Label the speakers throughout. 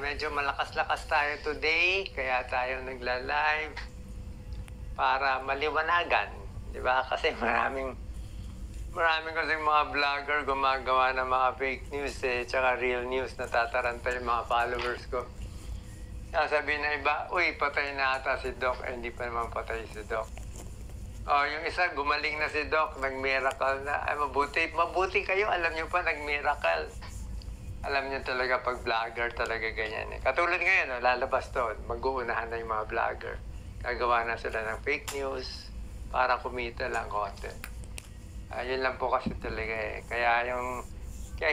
Speaker 1: Medyo malakas-lakas tayo today, kaya tayo nagla-live para maliwanagan, di ba? Kasi maraming kasi mga vlogger gumagawa ng mga fake news tsaka real news, natataranta yung mga followers ko. Sasabihin na iba, uy, patay na ata si Doc, hindi pa naman patay si Doc. Yung isa, gumaling na si Doc, nag-miracle na. Ay, mabuti kayo, alam nyo pa, nag-miracle. Alam niyo talaga pag vlogger talaga ganyan Katulad ngayon, lalabas to, mag-uunahan na yung mga vlogger. Gagawa na sila ng fake news para kumita lang konti. Yun lang po kasi talaga Kaya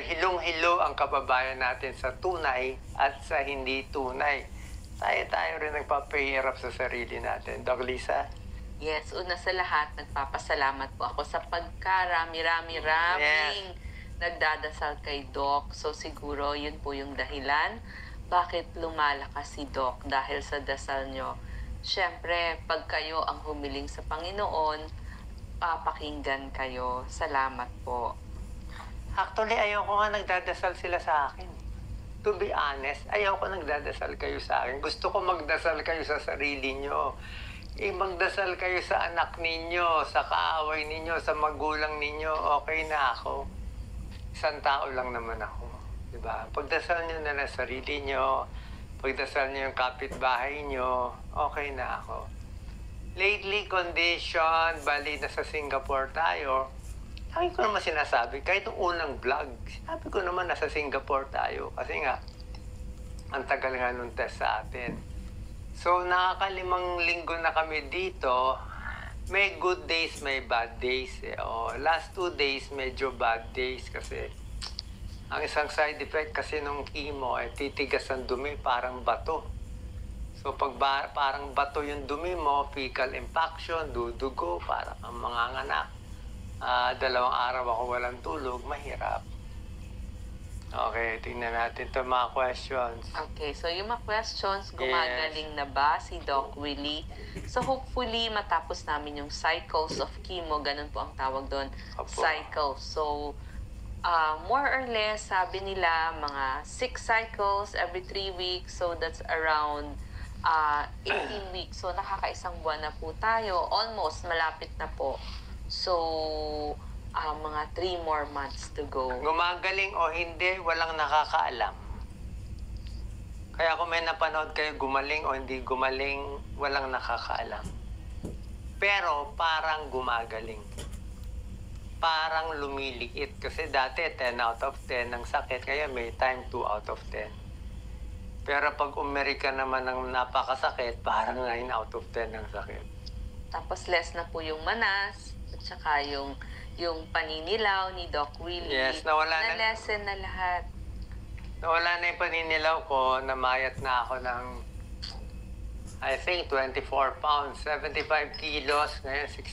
Speaker 1: hilong-hilo ang kababayan natin sa tunay at sa hindi tunay. Tayo rin nagpapahirap sa sarili natin. Doc Lisa?
Speaker 2: Yes, una sa lahat, nagpapasalamat po ako sa pagkarami-raming nagdadasal kay Doc. So siguro yun po yung dahilan bakit lumalakas si Doc dahil sa dasal nyo. Siyempre, pag kayo ang humiling sa Panginoon, papakinggan kayo. Salamat po.
Speaker 1: Actually, ayoko nga nagdadasal sila sa akin. To be honest, ayoko nagdadasal kayo sa akin. Gusto ko magdasal kayo sa sarili nyo. Magdasal kayo sa anak ninyo, sa kaaway ninyo, sa magulang ninyo. Okay na ako. Isang tao lang naman ako. Diba? Pagdasal nyo na lang sarili nyo, pagdasal nyo yung kapitbahay nyo, okay na ako. Lately condition, bali nasa Singapore tayo. Lagi ko naman sinasabi, kahit yung unang vlog, sinabi ko naman nasa Singapore tayo. Kasi nga, ang tagal nga nung test sa atin. So, nakakalimang linggo na kami dito. May good days, may bad days. Last 2 days, medyo bad days kasi ang isang side effect kasi nung chemo titigas ang dumi, parang bato. So, pag parang bato yung dumi mo, fecal impaction, dudugo, parang ang manganganak. 2 araw ako walang tulog, mahirap. Okay, tingnan natin itong mga questions.
Speaker 2: Okay, so yung mga questions, gumagaling na ba si Doc Willie? So hopefully, matapos namin yung cycles of chemo, ganun po ang tawag doon, cycles. So, more or less, sabi nila, mga 6 cycles every 3 weeks. So that's around 18 weeks. So nakakaisang buwan na po tayo. Almost, malapit na po. So, mga 3 more months to go.
Speaker 1: Gumagaling o hindi, walang nakakaalam. Kaya kung may napanood kayo gumaling o hindi gumaling, walang nakakaalam. Pero parang gumagaling. Parang lumiliit. Kasi dati 10 out of 10 ng sakit, kaya may time 2 out of 10. Pero pag Amerika naman ng napakasakit, parang 9 out of 10 ng sakit.
Speaker 2: Tapos less na po yung manas, at saka yung paninilaw ni Doc Willie.
Speaker 1: Yes, na-lessen
Speaker 2: na lahat.
Speaker 1: Nawala na yung paninilaw ko, namayat na ako ng I think 24 pounds, 75 kilos, ngayon 60